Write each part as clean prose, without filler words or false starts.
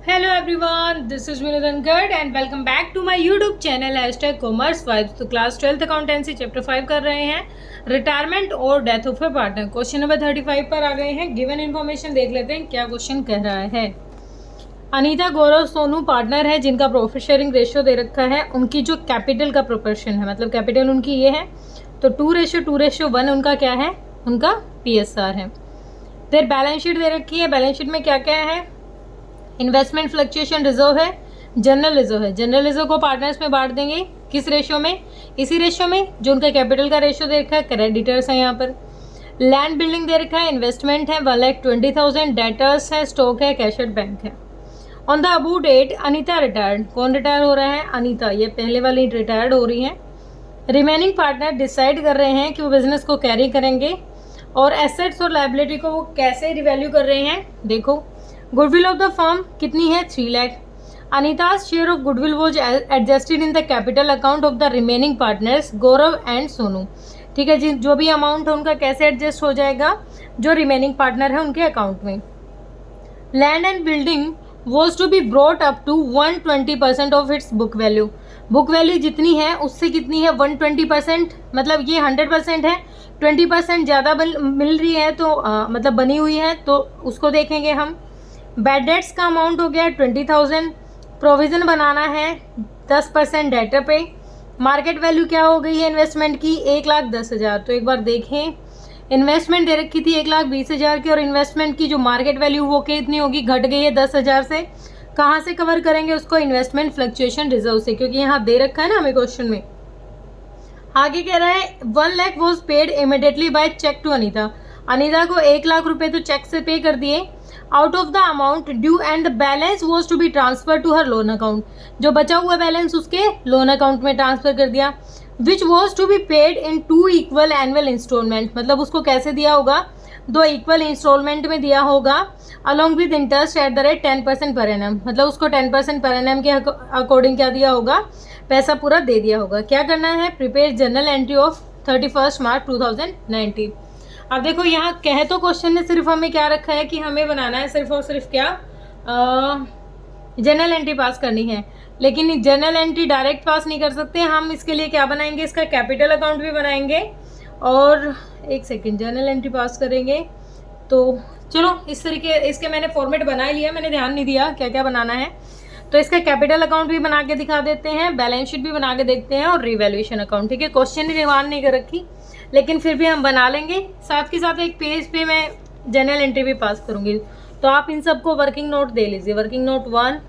Hello everyone, this is Vinod Gad and welcome back to my YouTube channel #commerce vibes। तो class 12th accountancy chapter 5 कर रहे हैं, retirement और death of A partner. Question number 35 पर आ गए हैं। Given information देख लेते हैं क्या क्वेश्चन कह रहा है। अनीता, गौरव, सोनू पार्टनर है जिनका प्रॉफिट शेयरिंग रेशियो दे रखा है। उनकी जो कैपिटल का प्रोपोर्शन है, मतलब कैपिटल उनकी ये है, तो 2:1 उनका क्या है, उनका PSR है। फिर बैलेंस शीट दे रखी है। बैलेंस शीट में क्या क्या है, इन्वेस्टमेंट फ्लक्चुएशन रिजर्व है, जनरल रिजर्व है। जनरल रिजर्व को पार्टनर्स में बांट देंगे, किस रेशियो में, इसी रेशियो में जो उनका कैपिटल का रेशियो दे रखा है। क्रेडिटर्स है यहाँ पर। लैंड बिल्डिंग दे रखा है, इन्वेस्टमेंट है 1,20,000, डेटर्स है, स्टॉक है, कैश एट बैंक है। On the above date Anita retired. कौन रिटायर हो रहा है, अनीता। ये पहले वाली रिटायर्ड हो रही है। रिमेनिंग पार्टनर डिसाइड कर रहे हैं कि वो बिजनेस को कैरी करेंगे और एसेट्स और लाइबिलिटी को वो कैसे रिवैल्यू कर रहे हैं। देखो, गुडविल ऑफ द फर्म कितनी है, 3 lakh. Anita's share of goodwill was adjusted in the capital account of the remaining partners Gaurav and Sonu. ठीक है जी, जो भी अमाउंट है उनका कैसे एडजस्ट हो जाएगा, जो रिमेनिंग पार्टनर है उनके अकाउंट में। Land and building was to be brought up to 120% of its book value. Book value जितनी है उससे कितनी है, 120%। मतलब ये 100% है, 20% ज़्यादा मिल रही है, तो मतलब बनी हुई है, तो उसको देखेंगे हम। बैड डेट्स का अमाउंट हो गया 20,000। प्रोविज़न बनाना है 10% डेटर पे। मार्केट वैल्यू क्या हो गई है इन्वेस्टमेंट की, 1,10,000। तो एक बार देखें, इन्वेस्टमेंट दे रखी थी 1,20,000 की, और इन्वेस्टमेंट की जो मार्केट वैल्यू वो कितनी होगी, घट गई है 10,000 से। कहाँ से कवर करेंगे उसको, इन्वेस्टमेंट फ्लक्चुएशन रिजर्व से, क्योंकि यहाँ दे रखा है ना हमें क्वेश्चन में। आगे कह रहा है 1 lakh was paid immediately by cheque to Anita. Anita को 1 लाख रुपए तो चेक से पे कर दिए। Out of the amount due and the balance was to be transferred to her loan account. जो बचा हुआ बैलेंस उसके लोन अकाउंट में ट्रांसफर कर दिया। Which was to be paid in 2 equal annual instalment. मतलब उसको कैसे दिया होगा, 2 इक्वल इंस्टॉलमेंट में दिया होगा, along with interest at the rate 10% per annum. मतलब उसको 10% पर एनम के अकॉर्डिंग क्या दिया होगा, पैसा पूरा दे दिया होगा। क्या करना है, प्रिपेयर जर्नल एंट्री ऑफ 31 मार्च 2019। अब देखो, यहाँ कहे तो क्वेश्चन ने सिर्फ हमें क्या रखा है कि हमें बनाना है सिर्फ और सिर्फ क्या, जनरल एंट्री पास करनी है। लेकिन जनरल एंट्री डायरेक्ट पास नहीं कर सकते हम, इसके लिए क्या बनाएंगे, इसका कैपिटल अकाउंट भी बनाएंगे। और एक सेकेंड, जनरल एंट्री पास करेंगे तो चलो इस तरीके, इसके मैंने फॉर्मेट बना ही लिया, मैंने ध्यान नहीं दिया क्या क्या बनाना है। तो इसका कैपिटल अकाउंट भी बना के दिखा देते हैं, बैलेंस शीट भी बना के देखते हैं, और रिवैल्यूएशन अकाउंट। ठीक है, क्वेश्चन ने डिमांड नहीं कर रखी, लेकिन फिर भी हम बना लेंगे। साथ के साथ एक पेज पे मैं जनरल एंट्री भी पास करूंगी। तो आप इन सबको वर्किंग नोट दे लीजिए, working note 1,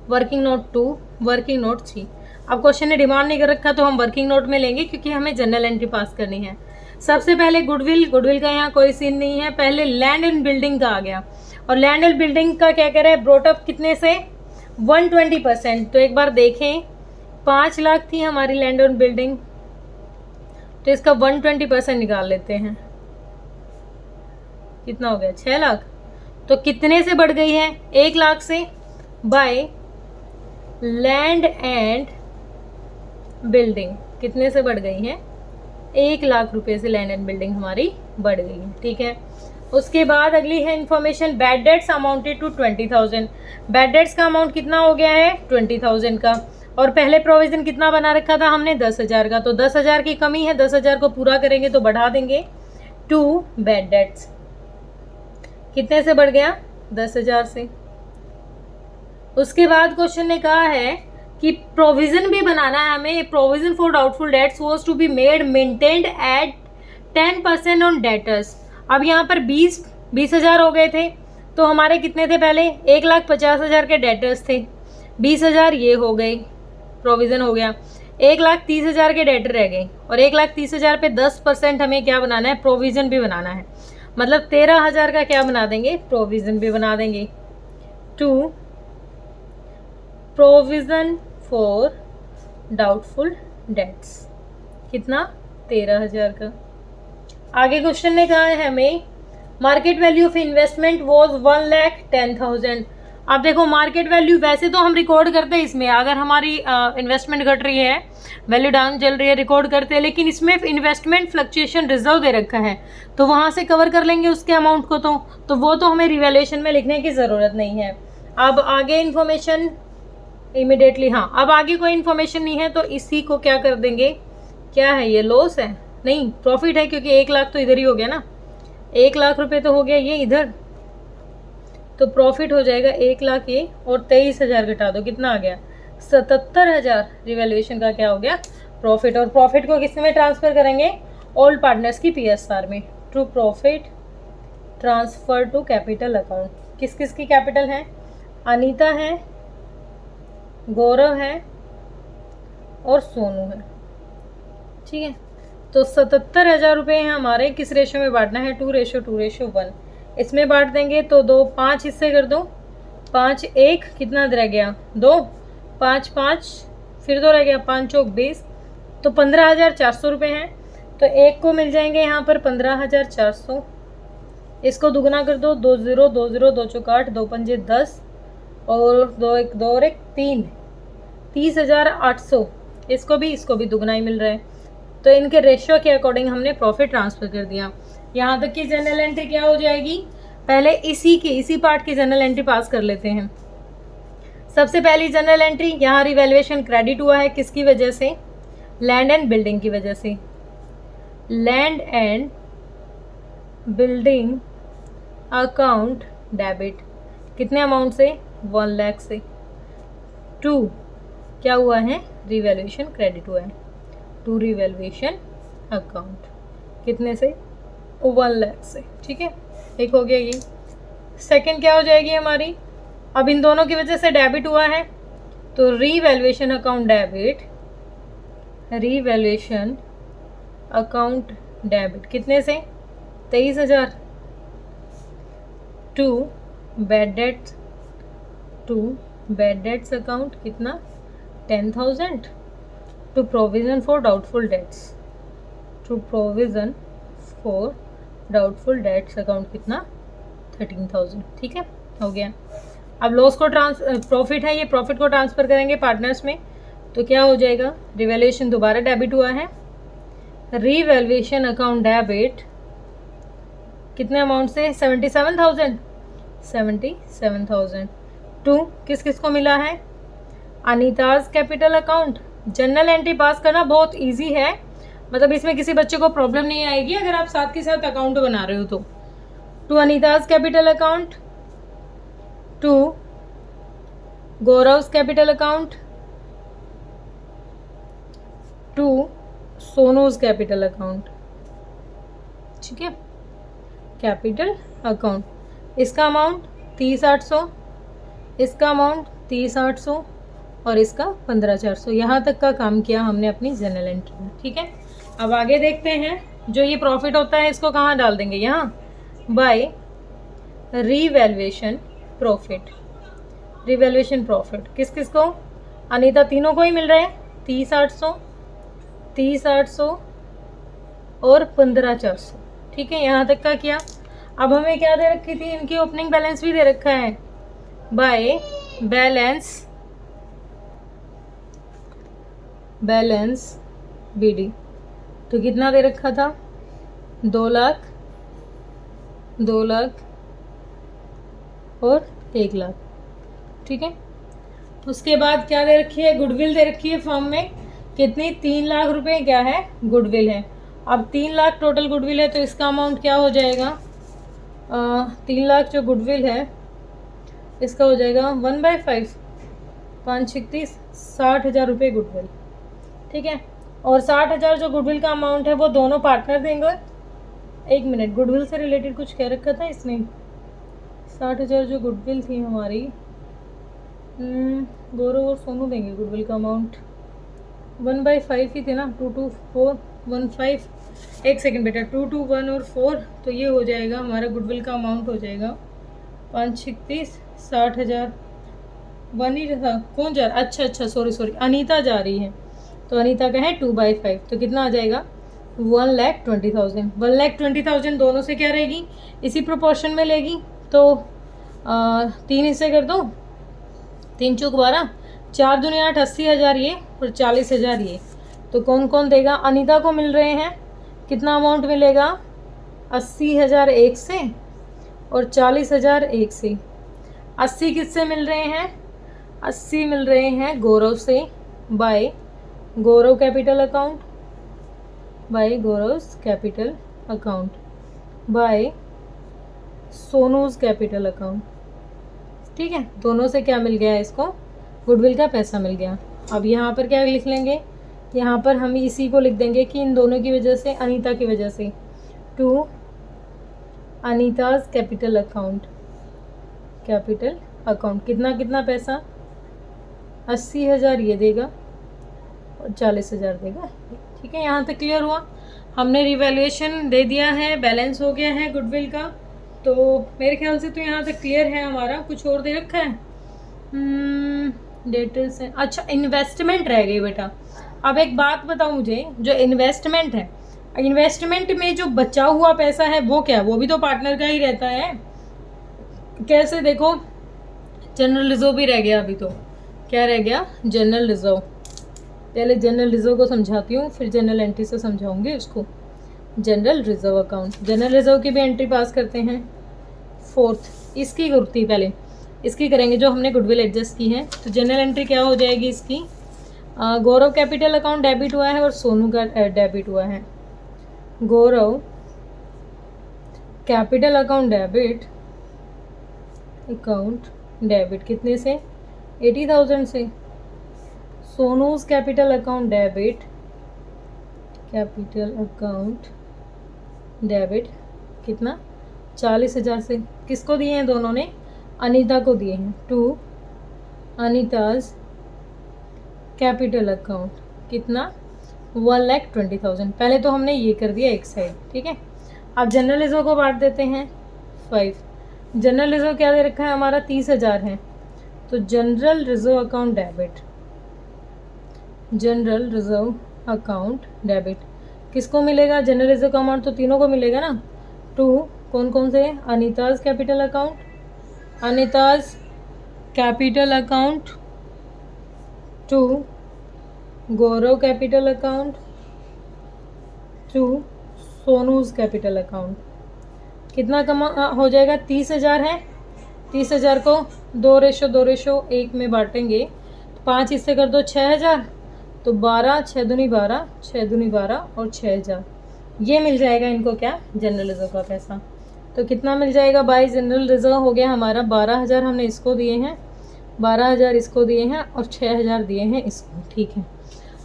working note 2, working note 3। अब क्वेश्चन ने डिमांड नहीं कर रखा तो हम वर्किंग नोट में लेंगे, क्योंकि हमें जनरल एंट्री पास करनी है। सबसे पहले गुडविल का यहाँ कोई सीन नहीं है। पहले लैंड एंड बिल्डिंग का आ गया, और लैंड एंड बिल्डिंग का क्या कह रहा है, ब्रॉटअप कितने से, 120%। तो एक बार देखें, 5 लाख थी हमारी लैंड एंड बिल्डिंग, तो इसका 120% निकाल लेते हैं, कितना हो गया, 6 लाख। तो कितने से बढ़ गई है, 1 लाख से, बाय लैंड एंड बिल्डिंग कितने से बढ़ गई है, 1 लाख रुपए से लैंड एंड बिल्डिंग हमारी बढ़ गई है। ठीक है, उसके बाद अगली है information, bad debts amounted to 20,000। Bad debts का अमाउंट कितना हो गया है, 20,000 का। और पहले प्रोविजन कितना बना रखा था हमने, 10,000 का। तो 10,000 की कमी है, 10,000 को पूरा करेंगे तो बढ़ा देंगे 2 बैड डेट्स। कितने से बढ़ गया, 10,000 से। उसके बाद क्वेश्चन ने कहा है कि प्रोविजन भी बनाना है हमें। Provision for doubtful debts was to be made maintained at 10% on debtors. अब यहाँ पर 20,000 हो गए थे, तो हमारे कितने थे पहले, 1,50,000 के डेटर्स थे, 20,000 ये हो गए, प्रोविज़न हो गया। 1,30,000 के डेटर रह गए, और 1,30,000 पे 10% हमें क्या बनाना है, प्रोविज़न भी बनाना है। मतलब 13,000 का क्या बना देंगे, प्रोविज़न भी बना देंगे। 2 प्रोविज़न फॉर डाउटफुल डेट्स, कितना, 13,000 का। आगे क्वेश्चन ने कहा है हमें, market value of investment was 1,10,000। अब देखो, मार्केट वैल्यू वैसे तो हम रिकॉर्ड करते हैं इसमें, अगर हमारी इन्वेस्टमेंट घट रही है, वैल्यू डाउन चल रही है, रिकॉर्ड करते हैं। लेकिन इसमें इन्वेस्टमेंट फ्लक्चुएशन रिजर्व दे रखा है, तो वहाँ से कवर कर लेंगे उसके अमाउंट को। तो वो तो हमें रिवैल्यूएशन में लिखने की ज़रूरत नहीं है। अब आगे इन्फॉर्मेशन इमिडिएटली, हाँ अब आगे कोई इन्फॉर्मेशन नहीं है तो इसी को क्या कर देंगे, क्या है ये, लॉस है नहीं प्रॉफिट है, क्योंकि 1 लाख तो इधर ही हो गया ना, 1 लाख रुपए तो हो गया ये इधर, तो प्रॉफिट हो जाएगा 1 लाख ये, और 23,000 घटा दो, कितना आ गया 77,000। रिवैल्यूएशन का क्या हो गया, प्रॉफिट। और प्रॉफिट को किस में ट्रांसफर करेंगे, ओल्ड पार्टनर्स की PSR में, to profit transfer to capital account. किस किस की कैपिटल है, अनीता है, गौरव है और सोनू है, ठीक है। तो 77,000 रुपये हैं हमारे, किस रेशो में बांटना है, 2:2:1। इसमें बांट देंगे तो 2 5 हिस्से कर दो, 5 1 कितना रह गया 2, 5 5 फिर 2 रह गया, 5 चौक 20, तो 15,400 रुपये हैं। तो एक को मिल जाएंगे यहाँ पर 15,400, इसको दुगना कर दो, 2 0 2 0 2 चौक 8, 2 पंजे 10 और 2 1 2 और 1 3, 30,800। इसको भी दुगना ही मिल रहा है, तो इनके रेशियो के अकॉर्डिंग हमने प्रॉफिट ट्रांसफर कर दिया। यहाँ तक की जनरल एंट्री क्या हो जाएगी, पहले इसी पार्ट की जनरल एंट्री पास कर लेते हैं। सबसे पहली जनरल एंट्री, यहाँ रिवैल्यूएशन क्रेडिट हुआ है, किसकी वजह से, लैंड एंड बिल्डिंग की वजह से। Land and building account debit, कितने अमाउंट से, 1 लाख से। 2 क्या हुआ है, रिवैल्यूएशन क्रेडिट हुआ है टू रिवैल्यूएशन अकाउंट, कितने से, 1 लाख से, ठीक है। एक हो गया ये। सेकंड क्या हो जाएगी हमारी, अब इन दोनों की वजह से डेबिट हुआ है, तो revaluation account debit, revaluation account debit कितने से, 23,000। टू बैड डेट्स अकाउंट कितना, 10,000। To provision for doubtful debts, account कितना, 13,000, ठीक है, हो गया। अब लॉस को प्रॉफिट है, ये प्रॉफिट को ट्रांसफर करेंगे पार्टनर्स में, तो क्या हो जाएगा, रिवैल्यूएशन दोबारा डेबिट हुआ है, रिवैल्यूएशन अकाउंट डेबिट कितने अमाउंट से, 77,000। टू किस किस को मिला है, Anita's capital account. Journal entry pass करना बहुत इजी है, मतलब इसमें किसी बच्चे को प्रॉब्लम नहीं आएगी अगर आप साथ के साथ अकाउंट बना रहे हो तो। To Anita's capital account, to Gaurav capital account, to Sonu's capital account, ठीक है, कैपिटल अकाउंट। इसका अमाउंट 30,800, इसका अमाउंट 30,800 और इसका 15,400। यहाँ तक का काम किया हमने अपनी जनरल एंट्री में, ठीक है। अब आगे देखते हैं, जो ये प्रॉफिट होता है इसको कहाँ डाल देंगे, यहाँ by revaluation profit. Revaluation profit किस किस को, अनीता तीनों को ही मिल रहा है, 30,800 और 15,400, ठीक है। यहाँ तक का किया। अब हमें क्या दे रखी थी, इनकी ओपनिंग बैलेंस भी दे रखा है, बाय बैलेंस BD, तो कितना दे रखा था, 2 लाख और 1 लाख, ठीक है। उसके बाद क्या दे रखी है, गुडविल दे रखी है फर्म में, कितनी, 3 लाख रुपए क्या है, गुडविल है। अब 3 लाख टोटल गुडविल है, तो इसका अमाउंट क्या हो जाएगा, 3 लाख जो गुडविल है इसका हो जाएगा 1/5, 5-36 60,000 रुपये गुडविल, ठीक है। और 60,000 जो गुडविल का अमाउंट है वो दोनों पार्टनर देंगे। 1 मिनट, गुडविल से रिलेटेड कुछ कह रखा था इसने, 60,000 जो गुडविल थी हमारी, गौरव और सोनू देंगे गुडविल का अमाउंट, 1/5 ही थे ना, 22415, 1 सेकेंड बेटा, 221 और 4, तो ये हो जाएगा हमारा गुडविल का अमाउंट हो जाएगा 5-36 60,000। 1 ही था, कौन जा रहा, अच्छा सॉरी अनीता जा रही है, तो अनीता का है 2/5, तो कितना आ जाएगा, 1,20,000। 1,20,000 दोनों से क्या रहेगी, इसी प्रोपोर्शन में लेगी, तो 3 हिस्से कर दो, 3 चौक 12, 4 दूनी 8, 80,000 ये और 40,000 ये। तो कौन कौन देगा, अनीता को मिल रहे हैं, कितना अमाउंट मिलेगा, 80,000 एक से और 40,000 एक से। 80 किससे मिल रहे हैं? 80 मिल रहे हैं गौरव से, बाय गौरव कैपिटल अकाउंट, बाय गौरव capital account, bye सोनूज capital account. ठीक है, दोनों से क्या मिल गया इसको? गुडविल का पैसा मिल गया। अब यहाँ पर क्या लिख लेंगे? यहाँ पर हम इसी को लिख देंगे कि इन दोनों की वजह से, अनीता की वजह से, to Anita's capital account, capital account कितना कितना पैसा? 80,000 ये देगा और 40,000 देगा। ठीक है, यहाँ तक क्लियर हुआ? हमने रिवैल्यूएशन दे दिया है, बैलेंस हो गया है गुडविल का। तो मेरे ख्याल से तो यहाँ तक क्लियर है हमारा। कुछ और दे रखा है? डेटर्स है। अच्छा, इन्वेस्टमेंट रह गई बेटा। अब एक बात बताओ मुझे, जो इन्वेस्टमेंट है, इन्वेस्टमेंट में जो बचा हुआ पैसा है वो क्या? वो भी तो पार्टनर का ही रहता है। कैसे? देखो, जनरल रिजर्व भी रह गया। अभी तो क्या रह गया? General reserve. पहले जनरल रिजर्व को समझाती हूँ, फिर जनरल एंट्री से समझाऊंगी उसको। General reserve account, general reserve की भी एंट्री पास करते हैं। 4th इसकी गुर्ती, पहले इसकी करेंगे जो हमने गुडविल एडजस्ट की है। तो जनरल एंट्री क्या हो जाएगी इसकी? गौरव कैपिटल अकाउंट डेबिट हुआ है और सोनू का डेबिट हुआ है। गौरव कैपिटल अकाउंट डेबिट कितने से? 80,000 से। Sonu's capital account debit, capital account debit कितना? 40,000 से। किसको दिए हैं? दोनों ने अनीता को दिए हैं। टू अनीताज कैपिटल अकाउंट कितना? 1,20,000। पहले तो हमने ये कर दिया एक साइड। ठीक है, अब जनरल रिजर्व को बांट देते हैं 5। जनरल रिजर्व क्या दे रखा है हमारा? 30,000 है। तो general reserve account debit, general reserve account debit किसको मिलेगा? जनरल रिजर्व का अमाउंट तो तीनों को मिलेगा ना। टू कौन कौन से? Anita's capital account, Anita's capital account, to Gaurav capital account, to Sonu's capital account. कितना कमा हो जाएगा? 30,000 है। 30,000 को 2:1 में बांटेंगे तो 5 इससे कर दो 6,000, तो 12, 6 दूनी 12, 6 दूनी 12 और 6,000। ये मिल जाएगा इनको क्या? जनरल रिजर्व का पैसा। तो कितना मिल जाएगा? बाय जनरल रिजर्व हो गया हमारा 12,000 हमने इसको दिए हैं, 12,000 इसको दिए हैं और 6,000 दिए हैं इसको। ठीक है,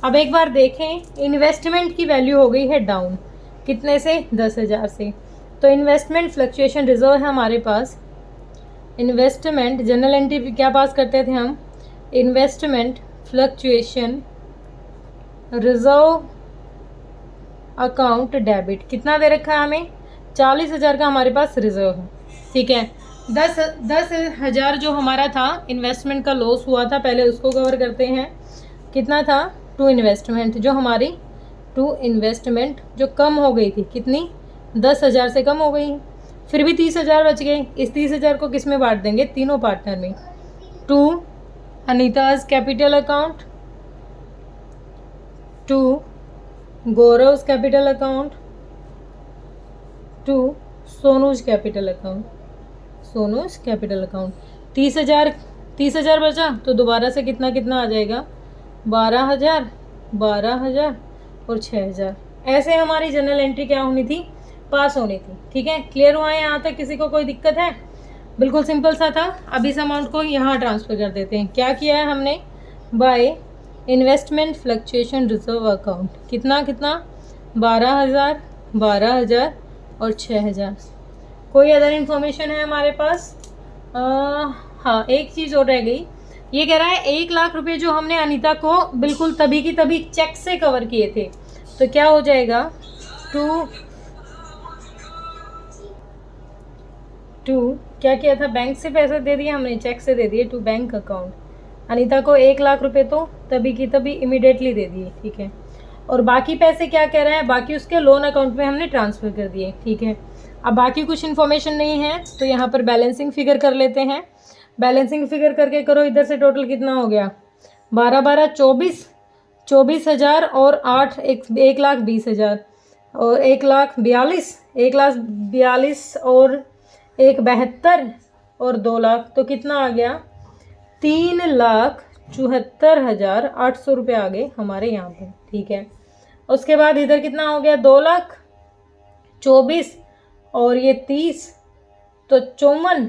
अब एक बार देखें, इन्वेस्टमेंट की वैल्यू हो गई है डाउन। कितने से? 10,000 से। तो इन्वेस्टमेंट फ्लक्चुएशन रिजर्व है हमारे पास। इन्वेस्टमेंट जनरल एंट्री क्या पास करते थे हम? Investment fluctuation reserve account debit कितना दे रखा है हमें? 40,000 का हमारे पास रिजर्व है। ठीक है, 10,000 जो हमारा था इन्वेस्टमेंट का लॉस हुआ था, पहले उसको कवर करते हैं। कितना था? टू इन्वेस्टमेंट, जो हमारी टू इन्वेस्टमेंट जो कम हो गई थी, कितनी? 10,000 से कम हो गई। फिर भी 30,000 बच गए। इस 30,000 को किस में बांट देंगे? तीनों पार्टनर में। To Anita's capital account, to Gaurav capital account, to Sonu's capital account, Sonu's capital account. 30,000 बचा तो दोबारा से कितना कितना आ जाएगा? 12,000, 12,000 और 6,000। ऐसे हमारी जनरल एंट्री क्या होनी थी? पास होनी थी। ठीक है, क्लियर हुआ है यहाँ तक? किसी को कोई दिक्कत है? बिल्कुल सिंपल सा था। अब इस अमाउंट को यहाँ ट्रांसफ़र कर देते हैं। क्या किया है हमने? By investment fluctuation reserve account कितना कितना? 12,000, 12,000 और 6,000। कोई अदर इन्फॉर्मेशन है हमारे पास? हाँ, एक चीज़ और रह गई। ये कह रहा है 1 लाख रुपए जो हमने अनीता को बिल्कुल तभी की तभी चेक से कवर किए थे, तो क्या हो जाएगा? टू क्या किया था? बैंक से पैसे दे दिए हमने, चेक से दे दिए टू बैंक अकाउंट। अनीता को 1 लाख रुपए तो तभी की तभी इमीडिएटली दे दिए। ठीक है, और बाकी पैसे क्या कह रहा है? बाकी उसके लोन अकाउंट में हमने ट्रांसफ़र कर दिए। ठीक है, अब बाकी कुछ इन्फॉर्मेशन नहीं है तो यहाँ पर बैलेंसिंग फिगर कर लेते हैं। बैलेंसिंग फिगर करके करो, इधर से टोटल कितना हो गया? 12, 12, 24,000 और 8, 1,20,000 और 1,42,000 और 1,72 और 2 लाख, तो कितना आ गया 3,74,800 रुपये आ गए हमारे यहाँ पे। ठीक है, उसके बाद इधर कितना हो गया 2,24,000 और ये 30, तो 54,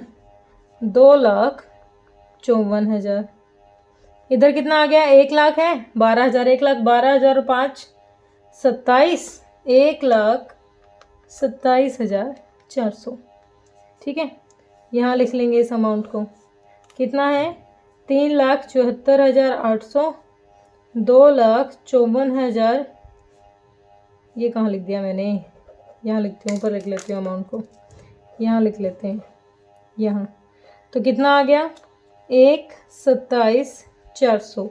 2,54,000। इधर कितना आ गया 1 लाख है 12,000, 1,12,005, 27, 1,27,400। ठीक है, यहाँ लिख लेंगे इस अमाउंट को, कितना है 3,74,800, 2,54,000, ये कहाँ लिख दिया मैंने, यहाँ लिखती हूँ, ऊपर लिख लेती हूँ अमाउंट को, यहाँ लिख लेते हैं यहाँ, तो कितना आ गया 1,27,400,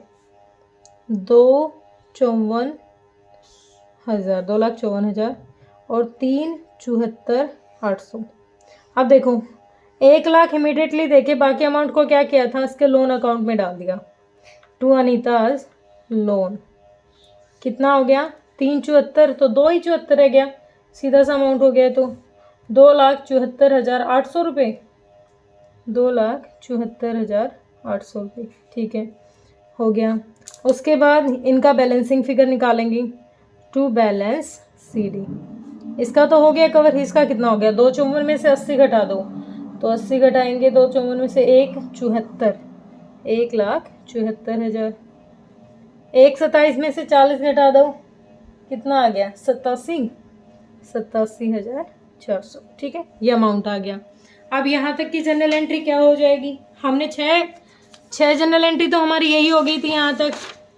2,54,000 और 3,74,800। अब देखो 1 लाख इमीडिएटली देके बाकी अमाउंट को क्या किया था, इसके लोन अकाउंट में डाल दिया, टू अनीताज लोन। कितना हो गया 3,74,000, तो 2 ही 74 रह गया, सीधा सा अमाउंट हो गया, तो 2,74,800 रुपये, 2,74,800 रुपये। ठीक है, हो गया। उसके बाद इनका बैलेंसिंग फिगर निकालेंगे, टू बैलेंस CD। इसका तो हो गया कवर, इसका कितना हो गया 2,54,000 में से 80 घटा दो, तो 80 घटाएंगे 2,54,000 में से 1,74,000, 1,74,000। 1,27,000 में से 40 घटा दो, कितना आ गया 87,400। ठीक है, ये अमाउंट आ गया। अब यहाँ तक की जनरल एंट्री क्या हो जाएगी, हमने छः जनरल एंट्री तो हमारी यही हो गई थी यहाँ तक।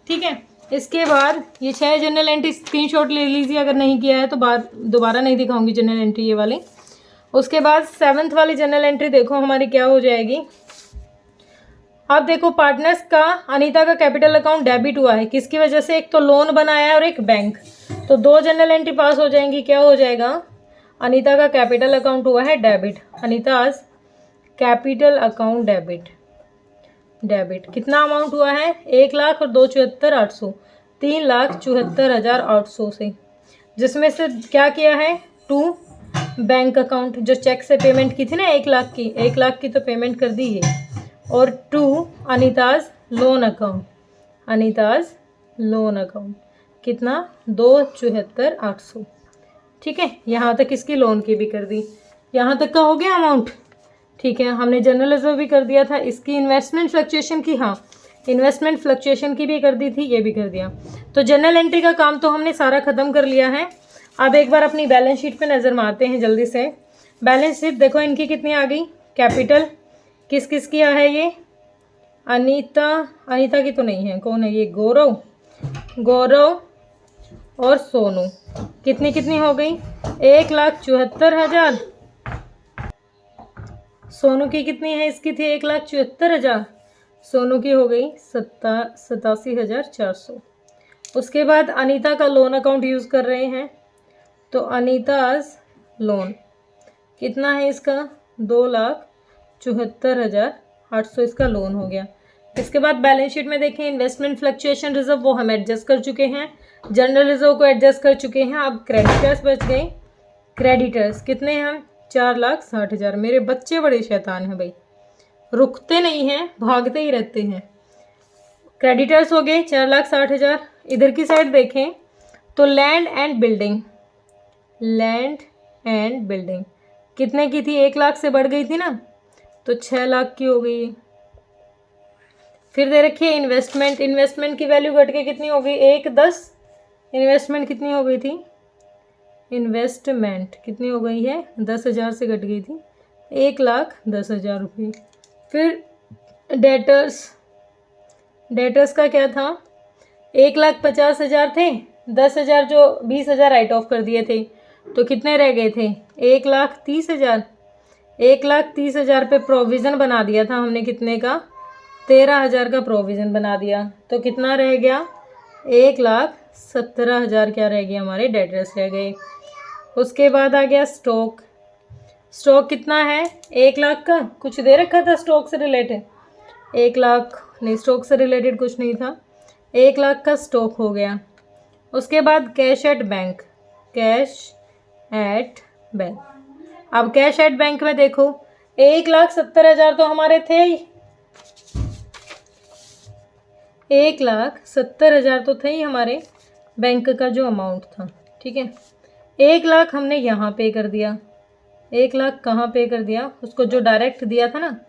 ठीक है, इसके बाद ये 6 जनरल एंट्री स्क्रीनशॉट ले लीजिए, अगर नहीं किया है तो दोबारा नहीं दिखाऊंगी जनरल एंट्री ये वाली। उसके बाद 7th वाली जनरल एंट्री देखो हमारी क्या हो जाएगी। अब देखो पार्टनर्स का, अनीता का कैपिटल अकाउंट डेबिट हुआ है, किसकी वजह से, एक तो लोन बनाया है और एक बैंक, तो 2 जनरल एंट्री पास हो जाएंगी। क्या हो जाएगा, अनीता का कैपिटल अकाउंट हुआ है डेबिट, अनीताज कैपिटल अकाउंट डेबिट कितना अमाउंट हुआ है 1 लाख और 2,74,800, 3,74,800 से, जिसमें से क्या किया है 2 बैंक अकाउंट, जो चेक से पेमेंट की थी ना 1 लाख की, 1 लाख की तो पेमेंट कर दी है, और 2 अनीताज लोन अकाउंट, अनीताज लोन अकाउंट कितना 2,74,800। ठीक है, यहाँ तक इसकी लोन की भी कर दी, यहाँ तक का हो गया अमाउंट। ठीक है, हमने जनरल रिजर्व भी कर दिया था, इसकी इन्वेस्टमेंट फ्लक्चुएशन की, हाँ इन्वेस्टमेंट फ्लक्चुएशन की भी कर दी थी, ये भी कर दिया। तो जनरल एंट्री का काम तो हमने सारा ख़त्म कर लिया है। अब एक बार अपनी बैलेंस शीट पे नज़र मारते हैं जल्दी से। बैलेंस शीट देखो इनकी कितनी आ गई, कैपिटल किस किस की है, ये अनीता की तो नहीं है, कौन है ये, गौरव और सोनू, कितनी कितनी हो गई 1,74,000। सोनू की कितनी है, इसकी थी 1,74,000, सोनू की हो गई 87,400। उसके बाद अनीता का लोन अकाउंट यूज़ कर रहे हैं, तो अनीताज लोन कितना है इसका 2,74,800 इसका लोन हो गया। इसके बाद बैलेंस शीट में देखें इन्वेस्टमेंट फ्लक्चुएशन रिजर्व वो हम एडजस्ट कर चुके हैं, जनरल रिजर्व को एडजस्ट कर चुके हैं। अब क्रेडिटर्स बच गए, क्रेडिटर्स कितने हैं हम 4,60,000। मेरे बच्चे बड़े शैतान हैं भाई, रुकते नहीं हैं, भागते ही रहते हैं। क्रेडिटर्स हो गए 4,60,000। इधर की साइड देखें तो लैंड एंड बिल्डिंग कितने की थी, 1 लाख से बढ़ गई थी ना, तो 6 लाख की हो गई। फिर दे रखिए इन्वेस्टमेंट की वैल्यू घट के कितनी हो गई 1,10। इन्वेस्टमेंट कितनी हो गई थी, इन्वेस्टमेंट कितनी हो गई है 10,000 से घट गई थी 1,10,000 रुपये। फिर डेटर्स का क्या था 1,50,000 थे, 10,000 जो 20,000 राइट ऑफ कर दिए थे, तो कितने रह गए थे 1,30,000। 1,30,000 पे प्रोविज़न बना दिया था हमने, कितने का 13,000 का प्रोविज़न बना दिया, तो कितना रह गया 1,17,000 क्या रह गया, हमारे डेटर्स रह गए। उसके बाद आ गया स्टॉक कितना है 1 लाख का, कुछ दे रखा था स्टॉक से रिलेटेड, 1 लाख नहीं, स्टॉक से रिलेटेड कुछ नहीं था, 1 लाख का स्टॉक हो गया। उसके बाद कैश एट बैंक। अब कैश एट बैंक में देखो 1,70,000 तो हमारे थे ही, 1,70,000 तो थे ही हमारे बैंक का जो अमाउंट था, ठीक है। 1,00,000 हमने यहाँ पे कर दिया, 1,00,000 कहाँ पे कर दिया, उसको जो डायरेक्ट दिया था ना,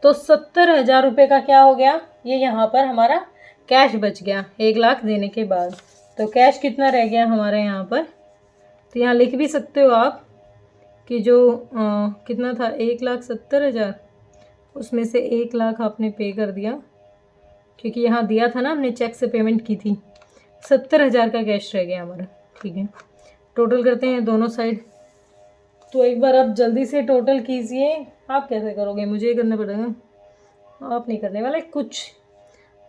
तो 70,000 रुपये का क्या हो गया, ये यहाँ पर हमारा कैश बच गया 1,00,000 देने के बाद। तो कैश कितना रह गया हमारे यहाँ पर, तो यहाँ लिख भी सकते हो आप कि जो कितना था 1,70,000, उसमें से 1,00,000 आपने पे कर दिया, क्योंकि यहाँ दिया था ना, हमने चेक से पेमेंट की थी। 70,000 का कैश रह गया हमारा, ठीक है। टोटल करते हैं दोनों साइड, तो एक बार आप जल्दी से टोटल कीजिए। आप कैसे करोगे, मुझे करना पड़ेगा, आप नहीं करने वाले कुछ।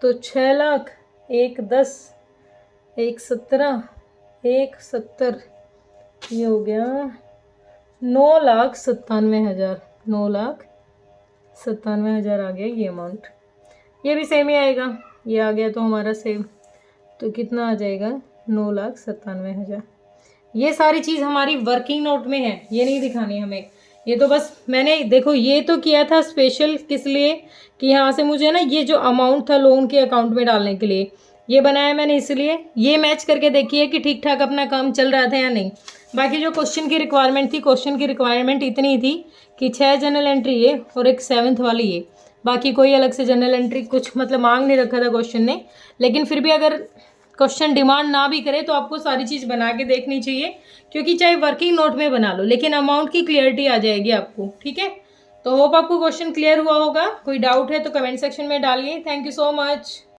तो 6,00,000, 1,10, 1,17, 1,70, ये हो गया 9,97,000, 9,97,000 आ गया ये अमाउंट। ये भी सेम ही आएगा, ये आ गया तो हमारा सेम, तो कितना आ जाएगा 9,97,000। ये सारी चीज़ हमारी वर्किंग नोट में है, ये नहीं दिखानी हमें। ये तो बस मैंने देखो ये तो किया था स्पेशल किस लिए, कि यहाँ से मुझे ना ये जो अमाउंट था लोन के अकाउंट में डालने के लिए ये बनाया मैंने, इसलिए ये मैच करके देखिए कि ठीक ठाक अपना काम चल रहा था या नहीं। बाकी जो क्वेश्चन की रिक्वायरमेंट थी, क्वेश्चन की रिक्वायरमेंट इतनी थी कि 6 जनरल एंट्री ये और एक 7th वाली ये, बाकी कोई अलग से जनरल एंट्री कुछ मतलब मांग नहीं रखा था क्वेश्चन ने। लेकिन फिर भी अगर क्वेश्चन डिमांड ना भी करे तो आपको सारी चीज़ बना के देखनी चाहिए, क्योंकि चाहे वर्किंग नोट में बना लो लेकिन अमाउंट की क्लियरिटी आ जाएगी आपको, ठीक है। तो होप आपको क्वेश्चन क्लियर हुआ होगा। कोई डाउट है तो कमेंट सेक्शन में डालिए। Thank you so much.